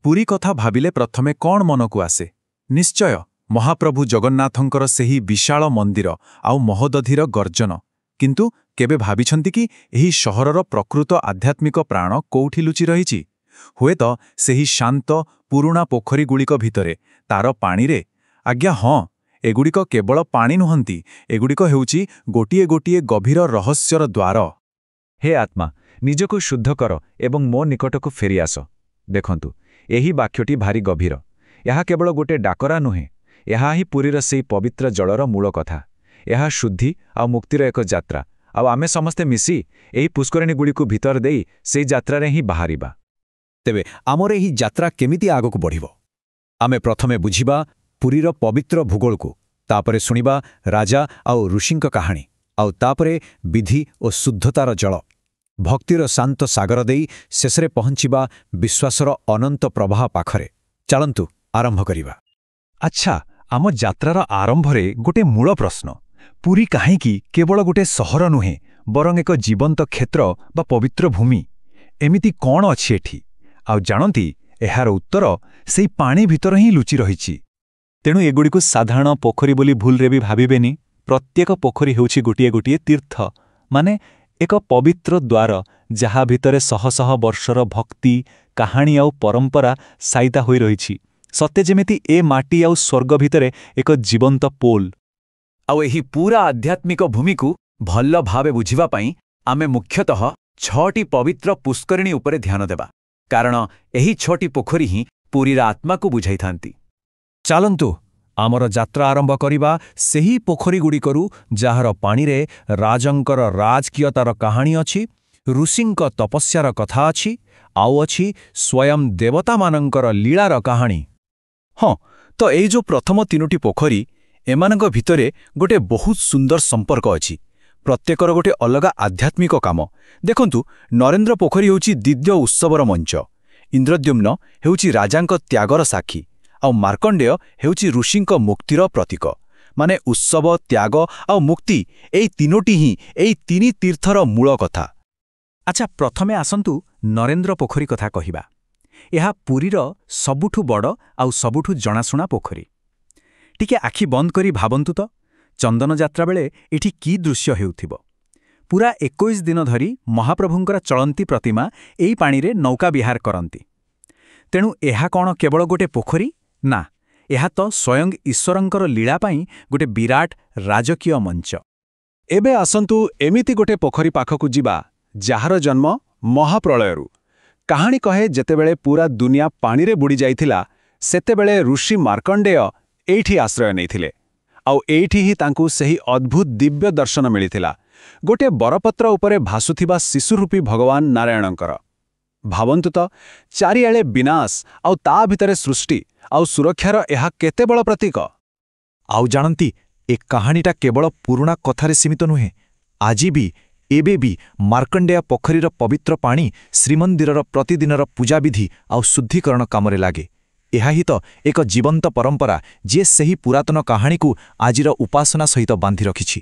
ପୁରୀ କଥା ଭାବିଲେ ପ୍ରଥମେ କ'ଣ ମନକୁ ଆସେ? ନିଶ୍ଚୟ ମହାପ୍ରଭୁ ଜଗନ୍ନାଥଙ୍କର ସେହି ବିଶାଳ ମନ୍ଦିର ଆଉ ମହୋଦଧିର ଗର୍ଜନ। କିନ୍ତୁ କେବେ ଭାବିଛନ୍ତି କି ଏହି ସହରର ପ୍ରକୃତ ଆଧ୍ୟାତ୍ମିକ ପ୍ରାଣ କୋଉଠି ଲୁଚି ରହିଛି? ହୁଏତ ସେହି ଶାନ୍ତ ପୁରୁଣା ପୋଖରୀଗୁଡ଼ିକ ଭିତରେ, ତାର ପାଣିରେ। ଆଜ୍ଞା ହଁ, ଏଗୁଡ଼ିକ କେବଳ ପାଣି ନୁହନ୍ତି, ଏଗୁଡ଼ିକ ହେଉଛି ଗୋଟିଏ ଗୋଟିଏ ଗଭୀର ରହସ୍ୟର ଦ୍ୱାର। ହେ ଆତ୍ମା, ନିଜକୁ ଶୁଦ୍ଧ କର ଏବଂ ମୋ ନିକଟକୁ ଫେରିଆସ। ଦେଖନ୍ତୁ, ଏହି ବାକ୍ୟଟି ଭାରି ଗଭୀର। ଏହା କେବଳ ଗୋଟେ ଡାକରା ନୁହେଁ, ଏହା ହିଁ ପୁରୀର ସେହି ପବିତ୍ର ଜଳର ମୂଳ କଥା। ଏହା ଶୁଦ୍ଧି ଆଉ ମୁକ୍ତିର ଏକ ଯାତ୍ରା, ଆଉ ଆମେ ସମସ୍ତେ ମିଶି ଏହି ପୁଷ୍କରିଣୀଗୁଡ଼ିକୁ ଭିତର ଦେଇ ସେହି ଯାତ୍ରାରେ ହିଁ ବାହାରିବା। ତେବେ ଆମର ଏହି ଯାତ୍ରା କେମିତି ଆଗକୁ ବଢ଼ିବ? ଆମେ ପ୍ରଥମେ ବୁଝିବା ପୁରୀର ପବିତ୍ର ଭୂଗୋଳକୁ, ତାପରେ ଶୁଣିବା ରାଜା ଆଉ ଋଷିଙ୍କ କାହାଣୀ, ଆଉ ତାପରେ ବିଧି ଓ ଶୁଦ୍ଧତାର ଜଳ, ଭକ୍ତିର ଶାନ୍ତ ସାଗର ଦେଇ ଶେଷରେ ପହଞ୍ଚିବା ବିଶ୍ୱାସର ଅନନ୍ତ ପ୍ରବାହ ପାଖରେ। ଚାଲନ୍ତୁ ଆରମ୍ଭ କରିବା। ଆଚ୍ଛା, ଆମ ଯାତ୍ରାର ଆରମ୍ଭରେ ଗୋଟେ ମୂଳ ପ୍ରଶ୍ନ। ପୁରୀ କାହିଁକି କେବଳ ଗୋଟେ ସହର ନୁହେଁ, ବରଂ ଏକ ଜୀବନ୍ତ କ୍ଷେତ୍ର ବା ପବିତ୍ର ଭୂମି? ଏମିତି କ'ଣ ଅଛି ଏଠି? ଆଉ ଜାଣନ୍ତି, ଏହାର ଉତ୍ତର ସେଇ ପାଣି ଭିତରେ ହିଁ ଲୁଚି ରହିଛି। ତେଣୁ ଏଗୁଡ଼ିକୁ ସାଧାରଣ ପୋଖରୀ ବୋଲି ଭୁଲରେ ବି ଭାବିବେନି। ପ୍ରତ୍ୟେକ ପୋଖରୀ ହେଉଛି ଗୋଟିଏ ଗୋଟିଏ ତୀର୍ଥ, ମାନେ ଏକ ପବିତ୍ର ଦ୍ୱାର, ଯାହା ଭିତରେ ଶହ ଶହ ବର୍ଷର ଭକ୍ତି, କାହାଣୀ ଆଉ ପରମ୍ପରା ସାଇତା ହୋଇ ରହିଛି। ସତେ ଯେମିତି ଏ ମାଟି ଆଉ ସ୍ୱର୍ଗ ଭିତରେ ଏକ ଜୀବନ୍ତ ପୋଲ୍। ଆଉ ଏହି ପୁରା ଆଧ୍ୟାତ୍ମିକ ଭୂମିକୁ ଭଲ ଭାବେ ବୁଝିବା ପାଇଁ ଆମେ ମୁଖ୍ୟତଃ 6ଟି ପବିତ୍ର ପୁଷ୍କରିଣୀ ଉପରେ ଧ୍ୟାନ ଦେବା, କାରଣ ଏହି 6ଟି ପୋଖରୀ ହିଁ ପୁରୀର ଆତ୍ମାକୁ ବୁଝାଇଥାନ୍ତି। ଚାଲନ୍ତୁ ଆମର ଯାତ୍ରା ଆରମ୍ଭ କରିବା ସେହି ପୋଖରୀଗୁଡ଼ିକରୁ, ଯାହାର ପାଣିରେ ରାଜାଙ୍କର ରାଜକୀୟତାର କାହାଣୀ ଅଛି, ଋଷିଙ୍କ ତପସ୍ୟାର କଥା ଅଛି, ଆଉ ଅଛି ସ୍ୱୟଂ ଦେବତାମାନଙ୍କର ଲୀଳାର କାହାଣୀ। ହଁ, ତ ଏଇ ଯେଉଁ ପ୍ରଥମ 3ଟି ପୋଖରୀ, ଏମାନଙ୍କ ଭିତରେ ଗୋଟେ ବହୁତ ସୁନ୍ଦର ସମ୍ପର୍କ ଅଛି। ପ୍ରତ୍ୟେକର ଗୋଟେ ଅଲଗା ଆଧ୍ୟାତ୍ମିକ କାମ। ଦେଖନ୍ତୁ, ନରେନ୍ଦ୍ର ପୋଖରୀ ହେଉଛି ଦିବ୍ୟ ଉତ୍ସବର ମଞ୍ଚ, ଇନ୍ଦ୍ରଦ୍ୟୁମ୍ନ ହେଉଛି ରାଜାଙ୍କ ତ୍ୟାଗର ସାକ୍ଷୀ, ଆଉ ମାର୍କଣ୍ଡେୟ ହେଉଛି ଋଷିଙ୍କ ମୁକ୍ତିର ପ୍ରତୀକ। ମାନେ ଉତ୍ସବ, ତ୍ୟାଗ ଆଉ ମୁକ୍ତି, ଏଇ ତିନୋଟି ହିଁ ଏଇ 3 ତୀର୍ଥର ମୂଳ କଥା। ଆଚ୍ଛା, ପ୍ରଥମେ ଆସନ୍ତୁ ନରେନ୍ଦ୍ର ପୋଖରୀ କଥା କହିବା। ଏହା ପୁରୀର ସବୁଠୁ ବଡ଼ ଆଉ ସବୁଠୁ ଜଣାଶୁଣା ପୋଖରୀ। ଟିକେ ଆଖି ବନ୍ଦ କରି ଭାବନ୍ତୁ ତ, ଚନ୍ଦନ ଯାତ୍ରା ବେଳେ ଏଠି କି ଦୃଶ୍ୟ ହେଉଥିବ। ପୁରା 21 ଦିନ ଧରି ମହାପ୍ରଭୁଙ୍କର ଚଳନ୍ତି ପ୍ରତିମା ଏଇ ପାଣିରେ ନୌକା ବିହାର କରନ୍ତି। ତେଣୁ ଏହା କ'ଣ କେବଳ ଗୋଟେ ପୋଖରୀ? ନା, ଏହା ତ ସ୍ୱୟଂ ଈଶ୍ୱରଙ୍କର ଲୀଳା ପାଇଁ ଗୋଟେ ବିରାଟ ରାଜକୀୟ ମଞ୍ଚ। ଏବେ ଆସନ୍ତୁ ଏମିତି ଗୋଟେ ପୋଖରୀ ପାଖକୁ ଯିବା, ଯାହାର ଜନ୍ମ ମହାପ୍ରଳୟରୁ। କାହାଣୀ କହେ, ଯେତେବେଳେ ପୁରା ଦୁନିଆ ପାଣିରେ ବୁଡ଼ି ଯାଇଥିଲା, ସେତେବେଳେ ଋଷି ମାର୍କଣ୍ଡେୟ ଏଇଠି ଆଶ୍ରୟ ନେଇଥିଲେ। ଆଉ ଏଇଠି ହିଁ ତାଙ୍କୁ ସେହି ଅଦ୍ଭୁତ ଦିବ୍ୟ ଦର୍ଶନ ମିଳିଥିଲା, ଗୋଟିଏ ବରପତ୍ର ଉପରେ ଭାସୁଥିବା ଶିଶୁରୂପୀ ଭଗବାନ ନାରାୟଣଙ୍କର। ଭାବନ୍ତୁ ତ, ଚାରିଆଡ଼େ ବିନାଶ, ଆଉ ତା ଭିତରେ ସୃଷ୍ଟି ଆଉ ସୁରକ୍ଷାର ଏହା କେତେ ବଡ଼ ପ୍ରତୀକ। ଆଉ ଜାଣନ୍ତି, ଏ କାହାଣୀଟା କେବଳ ପୁରୁଣା କଥାରେ ସୀମିତ ନୁହେଁ। ଆଜି ବି, ଏବେ ବି ମାର୍କଣ୍ଡେୟ ପୋଖରୀର ପବିତ୍ର ପାଣି ଶ୍ରୀମନ୍ଦିରର ପ୍ରତିଦିନର ପୂଜାବିଧି ଆଉ ଶୁଦ୍ଧିକରଣ କାମରେ ଲାଗେ। ଏହା ହିଁ ତ ଏକ ଜୀବନ୍ତ ପରମ୍ପରା, ଯିଏ ସେହି ପୁରାତନ କାହାଣୀକୁ ଆଜିର ଉପାସନା ସହିତ ବାନ୍ଧି ରଖିଛି।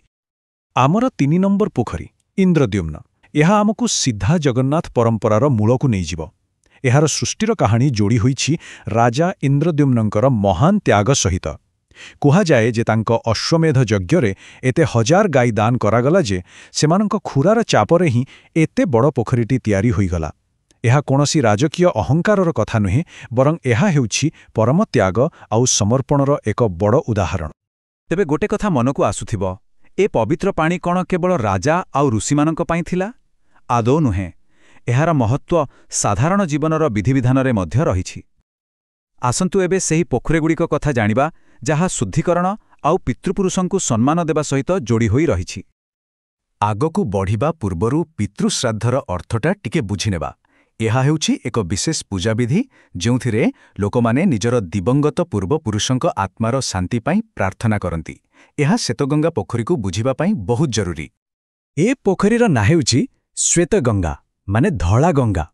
ଆମର 3 ନମ୍ବର ପୋଖରୀ ଇନ୍ଦ୍ରଦ୍ୟୁମ୍ନ। ଏହା ଆମକୁ ସିଧା ଜଗନ୍ନାଥ ପରମ୍ପରାର ମୂଳକୁ ନେଇଯିବ। ଏହାର ସୃଷ୍ଟିର କାହାଣୀ ଯୋଡ଼ି ହୋଇଛି ରାଜା ଇନ୍ଦ୍ରଦ୍ୟୁମ୍ନଙ୍କର ମହାନ ତ୍ୟାଗ ସହିତ। କୁହାଯାଏ ଯେ ତାଙ୍କ ଅଶ୍ୱମେଧ ଯଜ୍ଞରେ ଏତେ 1000 ଗାଈ ଦାନ କରାଗଲା ଯେ ସେମାନଙ୍କ ଖୁରାର ଚାପରେ ହିଁ ଏତେ ବଡ଼ ପୋଖରୀଟି ତିଆରି ହୋଇଗଲା। ଏହା କୌଣସି ରାଜକୀୟ ଅହଙ୍କାରର କଥା ନୁହେଁ, ବରଂ ଏହା ହେଉଛି ପରମ ତ୍ୟାଗ ଆଉ ସମର୍ପଣର ଏକ ବଡ଼ ଉଦାହରଣ। ତେବେ ଗୋଟେ କଥା ମନକୁ ଆସୁଥିବ, ଏ ପବିତ୍ର ପାଣି କ'ଣ କେବଳ ରାଜା ଆଉ ଋଷିମାନଙ୍କ ପାଇଁ ଥିଲା? ଆଦୌ ନୁହେଁ। ଏହାର ମହତ୍ତ୍ୱ ସାଧାରଣ ଜୀବନର ବିଧିବିଧାନରେ ମଧ୍ୟ ରହିଛି। ଆସନ୍ତୁ ଏବେ ସେହି ପୋଖରୀଗୁଡ଼ିକ କଥା ଜାଣିବା, ଯାହା ଶୁଦ୍ଧିକରଣ ଆଉ ପିତୃପୁରୁଷଙ୍କୁ ସମ୍ମାନ ଦେବା ସହିତ ଯୋଡ଼ି ହୋଇ ରହିଛି। ଆଗକୁ ବଢ଼ିବା ପୂର୍ବରୁ ପିତୃଶ୍ରାଦ୍ଧର ଅର୍ଥଟା ଟିକେ ବୁଝିନେବା। ଏହା ହେଉଛି ଏକ ବିଶେଷ ପୂଜାବିଧି, ଯେଉଁଥିରେ ଲୋକମାନେ ନିଜର ଦିବଙ୍ଗତ ପୂର୍ବପୁରୁଷଙ୍କ ଆତ୍ମାର ଶାନ୍ତି ପାଇଁ ପ୍ରାର୍ଥନା କରନ୍ତି। ଏହା ଶ୍ଵେତଗଙ୍ଗା ପୋଖରୀକୁ ବୁଝିବା ପାଇଁ ବହୁତ ଜରୁରୀ। ଏ ପୋଖରୀର ନାଁ ହେଉଛି ଶ୍ଵେତଗଙ୍ଗା, ମାନେ ଧଳା ଗଙ୍ଗା।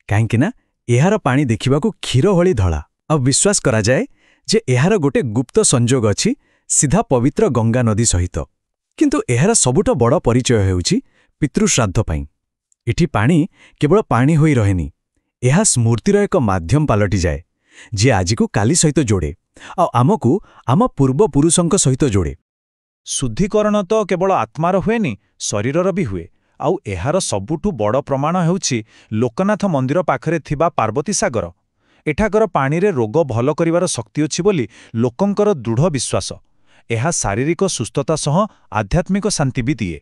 କାହିଁକିନା ଏହାର ପାଣି ଦେଖିବାକୁ କ୍ଷୀର ଭଳି ଧଳା, ଆଉ ବିଶ୍ୱାସ କରାଯାଏ ଯେ ଏହାର ଗୋଟେ ଗୁପ୍ତ ସଂଯୋଗ ଅଛି ସିଧା ପବିତ୍ର ଗଙ୍ଗା ନଦୀ ସହିତ। କିନ୍ତୁ ଏହାର ସବୁଠୁ ବଡ଼ ପରିଚୟ ହେଉଛି ପିତୃଶ୍ରାଦ୍ଧ ପାଇଁ। ଏଠି ପାଣି କେବଳ ପାଣି ହୋଇ ରହେନି, ଏହା ସ୍ମୃତିର ଏକ ମାଧ୍ୟମ ପାଲଟିଯାଏ। ଯିଏ ଆଜିକୁ କାଲି ସହିତ ଯୋଡ଼େ ଆଉ ଆମକୁ ଆମ ପୂର୍ବପୁରୁଷଙ୍କ ସହିତ ଯୋଡ଼େ। ଶୁଦ୍ଧିକରଣ ତ କେବଳ ଆତ୍ମାର ହୁଏନି, ଶରୀରର ବି ହୁଏ। ଆଉ ଏହାର ସବୁଠୁ ବଡ଼ ପ୍ରମାଣ ହେଉଛି ଲୋକନାଥ ମନ୍ଦିର ପାଖରେ ଥିବା ପାର୍ବତୀ ସାଗର। ଏଠାକାର ପାଣିରେ ରୋଗ ଭଲ କରିବାର ଶକ୍ତି ଅଛି ବୋଲି ଲୋକଙ୍କର ଦୃଢ଼ ବିଶ୍ୱାସ। ଏହା ଶାରୀରିକ ସୁସ୍ଥତା ସହ ଆଧ୍ୟାତ୍ମିକ ଶାନ୍ତି ବି ଦିଏ।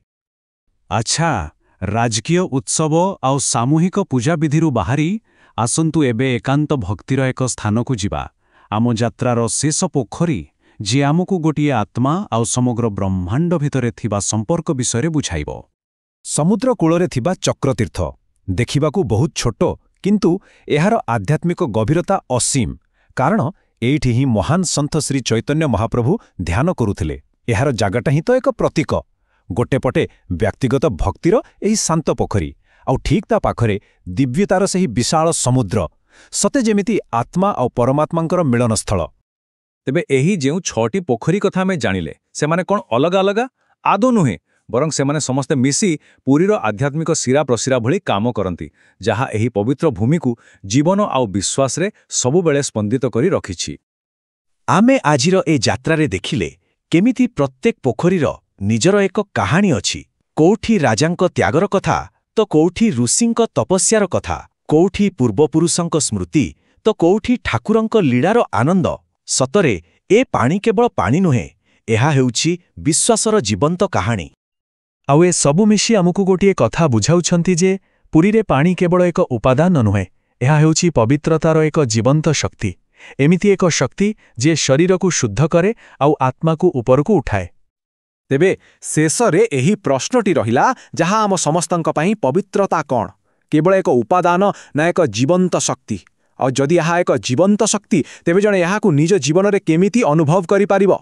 ଆଚ୍ଛା, ରାଜକୀୟ ଉତ୍ସବ ଆଉ ସାମୂହିକ ପୂଜାବିଧିରୁ ବାହାରି ଆସନ୍ତୁ ଏବେ ଏକାନ୍ତ ଭକ୍ତିର ଏକ ସ୍ଥାନକୁ ଯିବା। ଆମ ଯାତ୍ରାର ଶେଷ ପୋଖରୀ, ଯିଏ ଆମକୁ ଗୋଟିଏ ଆତ୍ମା ଆଉ ସମଗ୍ର ବ୍ରହ୍ମାଣ୍ଡ ଭିତରେ ଥିବା ସମ୍ପର୍କ ବିଷୟରେ ବୁଝାଇବ। ସମୁଦ୍ର କୂଳରେ ଥିବା ଚକ୍ରତୀର୍ଥ ଦେଖିବାକୁ ବହୁତ ଛୋଟ, କିନ୍ତୁ ଏହାର ଆଧ୍ୟାତ୍ମିକ ଗଭୀରତା ଅସୀମ। କାରଣ ଏଇଠି ହିଁ ମହାନ ସନ୍ଥ ଶ୍ରୀ ଚୈତନ୍ୟ ମହାପ୍ରଭୁ ଧ୍ୟାନ କରୁଥିଲେ। ଏହାର ଜାଗାଟା ହିଁ ତ ଏକ ପ୍ରତୀକ। ଗୋଟେ ପଟେ ବ୍ୟକ୍ତିଗତ ଭକ୍ତିର ଏହି ଶାନ୍ତ ପୋଖରୀ, ଆଉ ଠିକ୍ ତା ପାଖରେ ଦିବ୍ୟତାର ସେହି ବିଶାଳ ସମୁଦ୍ର, ସତେ ଯେମିତି ଆତ୍ମା ଆଉ ପରମାତ୍ମାଙ୍କର ମିଳନସ୍ଥଳ। ତେବେ ଏହି ଯେଉଁ 6ଟି ପୋଖରୀ କଥା ଆମେ ଜାଣିଲେ, ସେମାନେ କ'ଣ ଅଲଗା ଅଲଗା? ଆଦୌ ନୁହେଁ, ବରଂ ସେମାନେ ସମସ୍ତେ ମିଶି ପୁରୀର ଆଧ୍ୟାତ୍ମିକ ଶିରା ପ୍ରଶିରା ଭଳି କାମ କରନ୍ତି, ଯାହା ଏହି ପବିତ୍ର ଭୂମିକୁ ଜୀବନ ଆଉ ବିଶ୍ୱାସରେ ସବୁବେଳେ ସ୍ପନ୍ଦିତ କରି ରଖିଛି। ଆମେ ଆଜିର ଏ ଯାତ୍ରାରେ ଦେଖିଲେ କେମିତି ପ୍ରତ୍ୟେକ ପୋଖରୀର ନିଜର ଏକ କାହାଣୀ ଅଛି। କୋଉଠି ରାଜାଙ୍କ ତ୍ୟାଗର କଥା, ତ କୋଉଠି ଋଷିଙ୍କ ତପସ୍ୟାର କଥା, କୋଉଠି ପୂର୍ବପୁରୁଷଙ୍କ ସ୍ମୃତି, ତ କୋଉଠି ଠାକୁରଙ୍କ ଲୀଳାର ଆନନ୍ଦ। ସତରେ ଏ ପାଣି କେବଳ ପାଣି ନୁହେଁ, ଏହା ହେଉଛି ବିଶ୍ୱାସର ଜୀବନ୍ତ କାହାଣୀ। ଆଉ ଏ ସବୁ ମିଶି ଆମକୁ ଗୋଟିଏ କଥା ବୁଝାଉଛନ୍ତି ଯେ ପୁରୀରେ ପାଣି କେବଳ ଏକ ଉପାଦାନ ନୁହେଁ, ଏହା ହେଉଛି ପବିତ୍ରତାର ଏକ ଜୀବନ୍ତ ଶକ୍ତି। ଏମିତି ଏକ ଶକ୍ତି ଯିଏ ଶରୀରକୁ ଶୁଦ୍ଧ କରେ ଆଉ ଆତ୍ମାକୁ ଉପରକୁ ଉଠାଏ। ତେବେ ଶେଷରେ ଏହି ପ୍ରଶ୍ନଟି ରହିଲା, ଯାହା ଆମ ସମସ୍ତଙ୍କ ପାଇଁ ପବିତ୍ରତା କ'ଣ? କେବଳ ଏକ ଉପାଦାନ ନା ଏକ ଜୀବନ୍ତ ଶକ୍ତି? ଆଉ ଯଦି ଏହା ଏକ ଜୀବନ୍ତ ଶକ୍ତି, ତେବେ ଜଣେ ଏହାକୁ ନିଜ ଜୀବନରେ କେମିତି ଅନୁଭବ କରିପାରିବ?